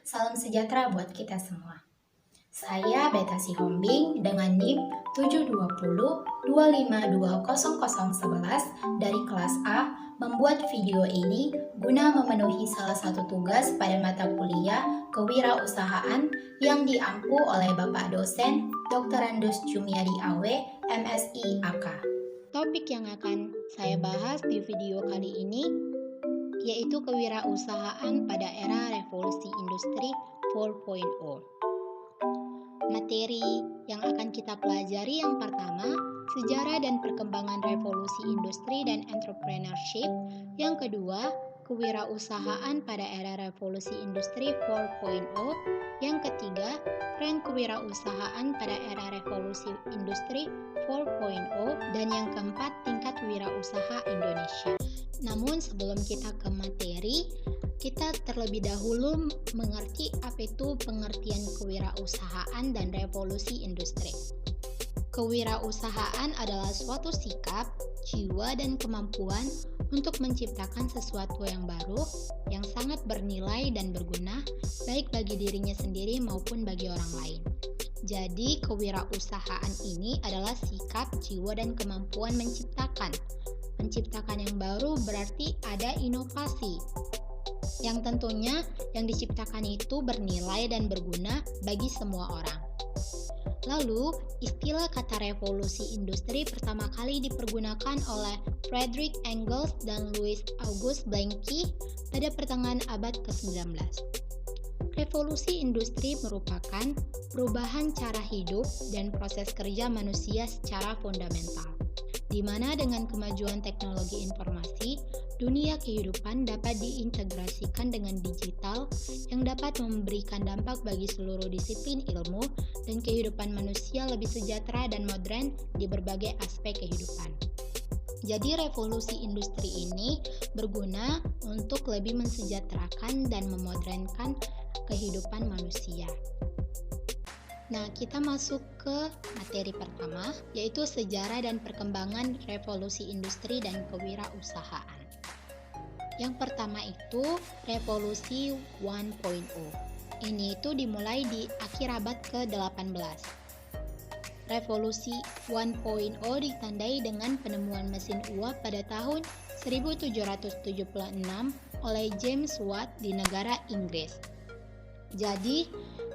Salam sejahtera buat kita semua. Saya Beta Sihombing dengan NIM 72025200011 dari kelas A membuat video ini guna memenuhi salah satu tugas pada mata kuliah kewirausahaan yang diampu oleh Bapak dosen Dr. Randus Jumiadi Awe, MSI AK. Topik yang akan saya bahas di video kali ini yaitu kewirausahaan pada era revolusi industri 4.0. Materi yang akan kita pelajari yang pertama, sejarah dan perkembangan revolusi industri dan entrepreneurship. Yang kedua, kewirausahaan pada era revolusi industri 4.0. Yang ketiga, tren kewirausahaan pada era revolusi industri 4.0. Dan yang keempat, tingkat wirausaha Indonesia. Namun sebelum kita ke materi, kita terlebih dahulu mengerti apa itu pengertian kewirausahaan dan revolusi industri. Kewirausahaan adalah suatu sikap, jiwa, dan kemampuan untuk menciptakan sesuatu yang baru, yang sangat bernilai dan berguna, baik bagi dirinya sendiri maupun bagi orang lain. Jadi, kewirausahaan ini adalah sikap, jiwa, dan kemampuan menciptakan. Menciptakan yang baru berarti ada inovasi, yang tentunya yang diciptakan itu bernilai dan berguna bagi semua orang. Lalu, istilah kata revolusi industri pertama kali dipergunakan oleh Frederick Engels dan Louis Auguste Blanqui pada pertengahan abad ke-19. Revolusi industri merupakan perubahan cara hidup dan proses kerja manusia secara fundamental, di mana dengan kemajuan teknologi informasi, dunia kehidupan dapat diintegrasikan dengan digital yang dapat memberikan dampak bagi seluruh disiplin ilmu dan kehidupan manusia lebih sejahtera dan modern di berbagai aspek kehidupan. Jadi revolusi industri ini berguna untuk lebih mensejahterakan dan memodernkan kehidupan manusia. Nah, kita masuk ke materi pertama, yaitu sejarah dan perkembangan revolusi industri dan kewirausahaan. Yang pertama itu revolusi 1.0. Ini itu dimulai di akhir abad ke-18. Revolusi 1.0 ditandai dengan penemuan mesin uap pada tahun 1776 oleh James Watt di negara Inggris. Jadi,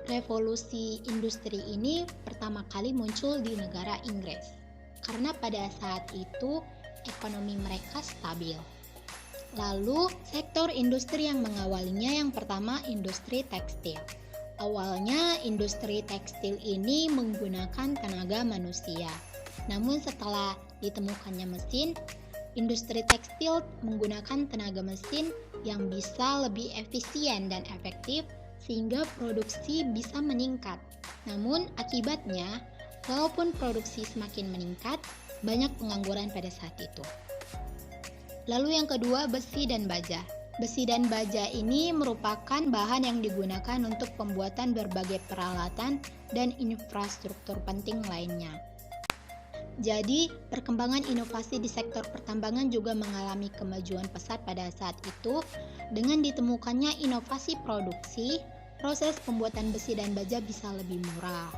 revolusi industri ini pertama kali muncul di negara Inggris karena pada saat itu ekonomi mereka stabil. Lalu, sektor industri yang mengawalinya yang pertama industri tekstil. Awalnya industri tekstil ini menggunakan tenaga manusia. Namun setelah ditemukannya mesin, industri tekstil menggunakan tenaga mesin yang bisa lebih efisien dan efektif sehingga produksi bisa meningkat. Namun akibatnya, walaupun produksi semakin meningkat, banyak pengangguran pada saat itu. Lalu yang kedua, besi dan baja. Besi dan baja ini merupakan bahan yang digunakan untuk pembuatan berbagai peralatan dan infrastruktur penting lainnya. Jadi, perkembangan inovasi di sektor pertambangan juga mengalami kemajuan pesat pada saat itu dengan ditemukannya inovasi produksi, proses pembuatan besi dan baja bisa lebih murah.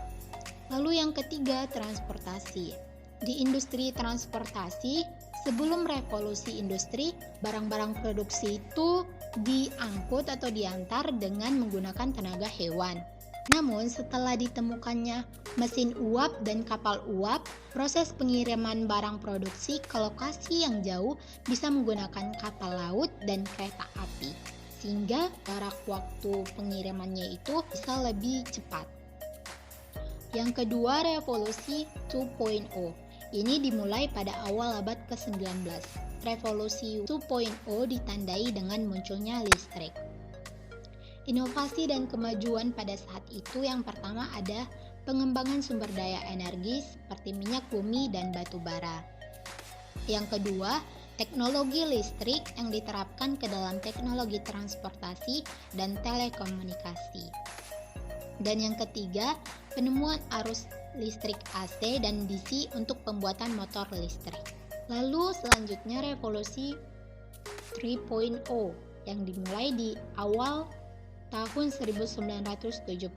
Lalu yang ketiga, transportasi. Di industri transportasi, sebelum revolusi industri, barang-barang produksi itu diangkut atau diantar dengan menggunakan tenaga hewan. Namun setelah ditemukannya mesin uap dan kapal uap, proses pengiriman barang produksi ke lokasi yang jauh bisa menggunakan kapal laut dan kereta api, sehingga jarak waktu pengirimannya itu bisa lebih cepat. Yang kedua, revolusi 2.0. Ini dimulai pada awal abad ke-19. Revolusi 2.0 ditandai dengan munculnya listrik. Inovasi dan kemajuan pada saat itu yang pertama ada pengembangan sumber daya energi seperti minyak bumi dan batu bara. Yang kedua, teknologi listrik yang diterapkan ke dalam teknologi transportasi dan telekomunikasi. Dan yang ketiga, penemuan arus listrik AC dan DC untuk pembuatan motor listrik. Lalu selanjutnya revolusi 3.0 yang dimulai di awal tahun 1970.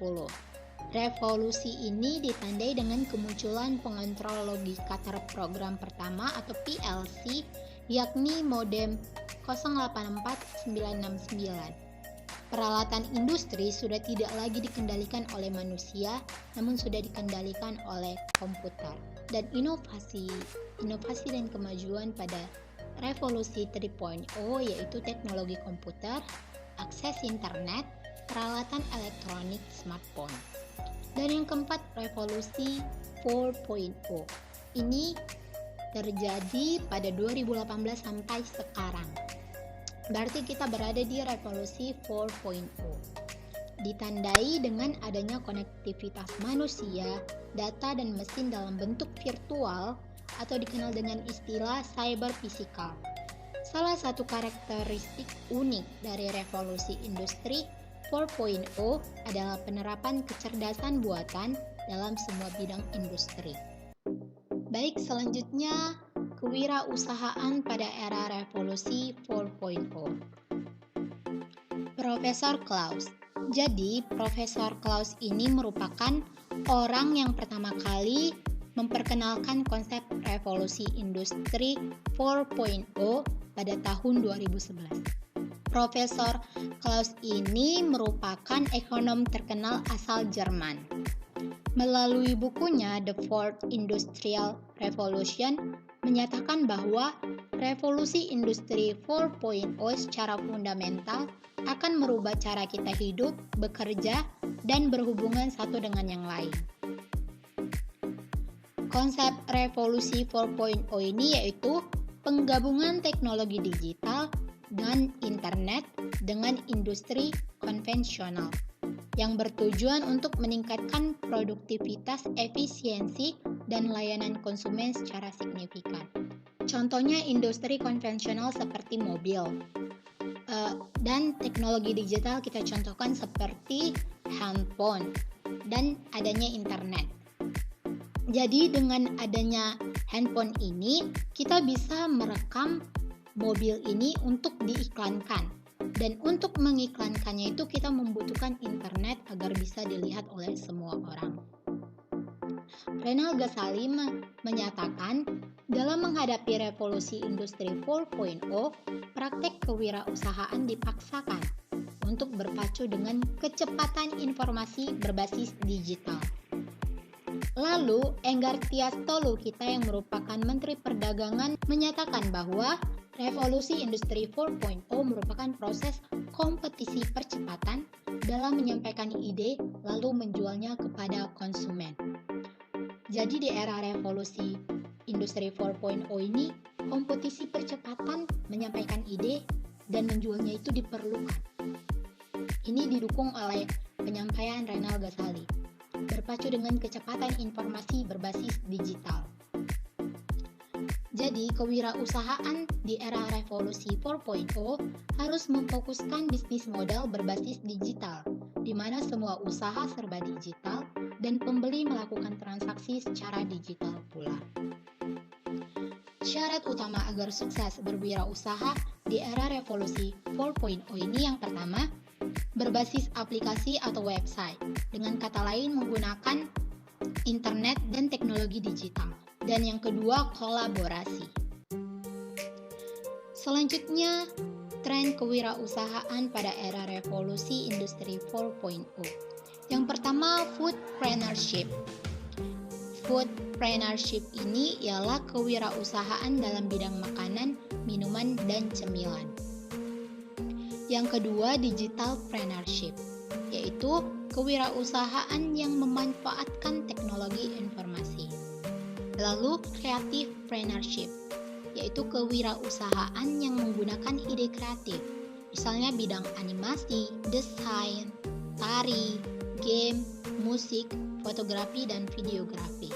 Revolusi ini ditandai dengan kemunculan pengontrol logika terprogram pertama atau PLC, yakni modem 084969. Peralatan industri sudah tidak lagi dikendalikan oleh manusia, namun sudah dikendalikan oleh komputer. Dan inovasi dan kemajuan pada revolusi 3.0 yaitu teknologi komputer, akses internet, peralatan elektronik, smartphone. Dan yang keempat, revolusi 4.0. Ini terjadi pada 2018 sampai sekarang. Berarti kita berada di revolusi 4.0. Ditandai dengan adanya konektivitas manusia, data dan mesin dalam bentuk virtual atau dikenal dengan istilah cyber physical. Salah satu karakteristik unik dari revolusi industri 4.0 adalah penerapan kecerdasan buatan dalam semua bidang industri. Baik, selanjutnya kewirausahaan pada era revolusi 4.0. Profesor Klaus. Jadi, Profesor Klaus ini merupakan orang yang pertama kali memperkenalkan konsep revolusi industri 4.0 pada tahun 2011. Profesor Klaus ini merupakan ekonom terkenal asal Jerman. Melalui bukunya The Fourth Industrial Revolution menyatakan bahwa revolusi industri 4.0 secara fundamental akan merubah cara kita hidup, bekerja, dan berhubungan satu dengan yang lain. Konsep revolusi 4.0 ini yaitu penggabungan teknologi digital dan internet dengan industri konvensional yang bertujuan untuk meningkatkan produktivitas, efisiensi, dan layanan konsumen secara signifikan. Contohnya industri konvensional seperti mobil, dan teknologi digital kita contohkan seperti handphone dan adanya internet. Jadi dengan adanya handphone ini, kita bisa merekam mobil ini untuk diiklankan. Dan untuk mengiklankannya itu kita membutuhkan internet agar bisa dilihat oleh semua orang. Renal Ghazali menyatakan, dalam menghadapi revolusi industri 4.0, praktek kewirausahaan dipaksakan untuk berpacu dengan kecepatan informasi berbasis digital. Lalu, Enggar Tias Tolu kita yang merupakan Menteri Perdagangan menyatakan bahwa revolusi industri 4.0 merupakan proses kompetisi percepatan dalam menyampaikan ide lalu menjualnya kepada konsumen. Jadi di era revolusi industri 4.0 ini, kompetisi percepatan menyampaikan ide dan menjualnya itu diperlukan. Ini didukung oleh penyampaian Renal Ghazali, berpacu dengan kecepatan informasi berbasis digital. Jadi, kewirausahaan di era revolusi 4.0 harus memfokuskan bisnis model berbasis digital, di mana semua usaha serba digital dan pembeli melakukan transaksi secara digital pula. Syarat utama agar sukses berwirausaha di era revolusi 4.0 ini yang pertama, berbasis aplikasi atau website, dengan kata lain menggunakan internet dan teknologi digital. Dan yang kedua, kolaborasi. Selanjutnya, tren kewirausahaan pada era revolusi industri 4.0. Yang pertama, foodpreneurship. Foodpreneurship ini ialah kewirausahaan dalam bidang makanan, minuman, dan cemilan. Yang kedua, digitalpreneurship, yaitu kewirausahaan yang memanfaatkan teknologi informasi. Lalu, creativepreneurship, yaitu kewirausahaan yang menggunakan ide kreatif, misalnya bidang animasi, desain, tari, game, musik, fotografi, dan videografi.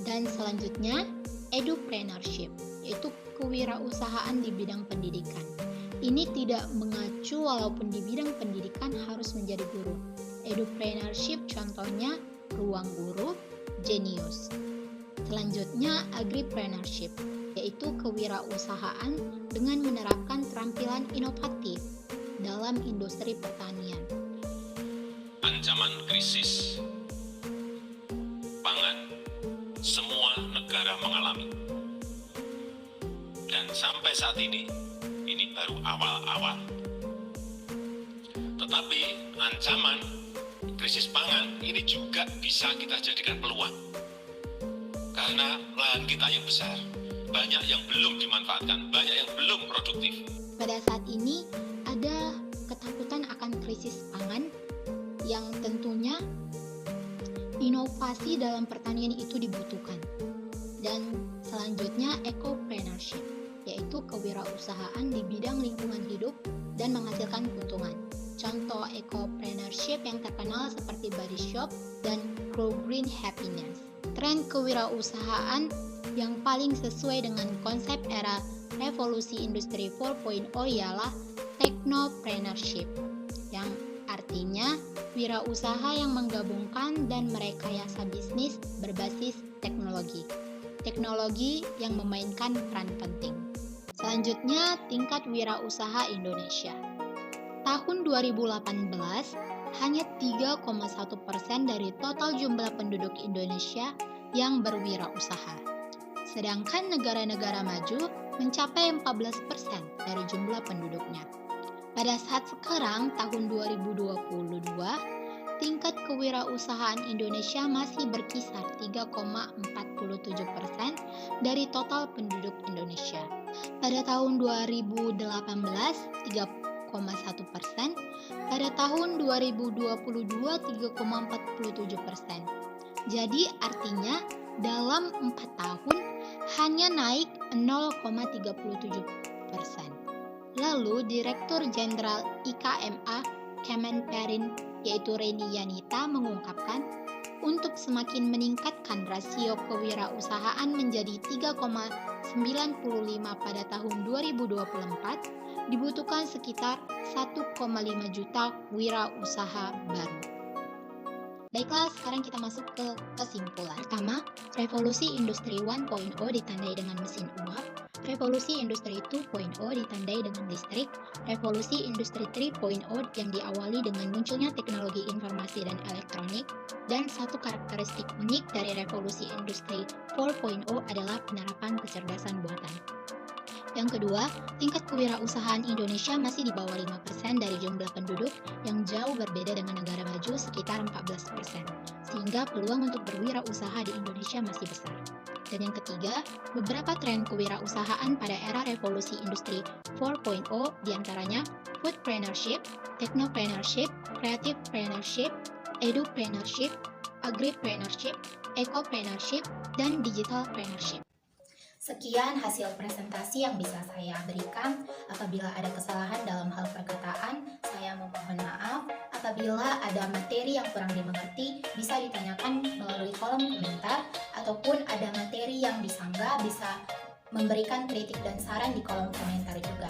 Dan selanjutnya, edupreneurship, yaitu kewirausahaan di bidang pendidikan. Ini tidak mengacu walaupun di bidang pendidikan harus menjadi guru. Edupreneurship contohnya Ruang Guru, Genius. Selanjutnya, agripreneurship, yaitu kewirausahaan dengan menerapkan keterampilan inovatif dalam industri pertanian. ancaman krisis pangan semua negara mengalami. Dan sampai saat ini baru awal-awal. Tetapi ancaman krisis pangan ini juga bisa kita jadikan peluang. Karena lahan kita yang besar, banyak yang belum dimanfaatkan, banyak yang belum produktif. Pada saat ini ada ketakutan akan krisis pangan yang tentunya inovasi dalam pertanian itu dibutuhkan. Dan selanjutnya ecopreneurship, yaitu kewirausahaan di bidang lingkungan hidup dan menghasilkan keuntungan. Contoh ecopreneurship yang terkenal seperti Body Shop dan Grow Green Happiness. Tren kewirausahaan yang paling sesuai dengan konsep era revolusi industri 4.0 ialah technopreneurship, yang artinya wirausaha yang menggabungkan dan merekayasa bisnis berbasis teknologi. Teknologi yang memainkan peran penting. Selanjutnya, tingkat wirausaha Indonesia. Tahun 2018, hanya 3,1% dari total jumlah penduduk Indonesia yang berwirausaha. Sedangkan negara-negara maju mencapai 14% dari jumlah penduduknya. Pada saat sekarang, tahun 2022, tingkat kewirausahaan Indonesia masih berkisar 3,47% dari total penduduk Indonesia. Pada tahun 2018, 3,1%, pada tahun 2022 3,47%. Jadi artinya dalam 4 tahun hanya naik 0,37%. Lalu Direktur Jenderal IKMA Kemenperin yaitu Reni Yanita mengungkapkan untuk semakin meningkatkan rasio kewirausahaan menjadi 3,95 pada tahun 2024 dibutuhkan sekitar 1,5 juta wirausaha baru. Baiklah, sekarang kita masuk ke kesimpulan. Pertama, revolusi industri 1.0 ditandai dengan mesin uap, revolusi industri 2.0 ditandai dengan listrik, revolusi industri 3.0 yang diawali dengan munculnya teknologi informasi dan elektronik, dan satu karakteristik unik dari revolusi industri 4.0 adalah penerapan kecerdasan buatan. Yang kedua, tingkat kewirausahaan Indonesia masih di bawah 5% dari jumlah penduduk yang jauh berbeda dengan negara maju sekitar 14%, sehingga peluang untuk berwirausaha di Indonesia masih besar. Dan yang ketiga, beberapa tren kewirausahaan pada era revolusi industri 4.0 diantaranya foodpreneurship, technopreneurship, creativepreneurship, edupreneurship, agripreneurship, ecopreneurship, dan digitalpreneurship. Sekian hasil presentasi yang bisa saya berikan. Apabila ada kesalahan dalam hal perkataan, saya memohon maaf. Apabila ada materi yang kurang dimengerti, bisa ditanyakan melalui kolom komentar, ataupun ada materi yang disanggah, bisa memberikan kritik dan saran di kolom komentar juga.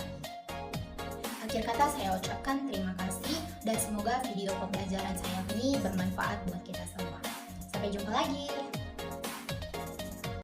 Akhir kata saya ucapkan terima kasih dan semoga video pembelajaran saya ini bermanfaat buat kita semua. Sampai jumpa lagi.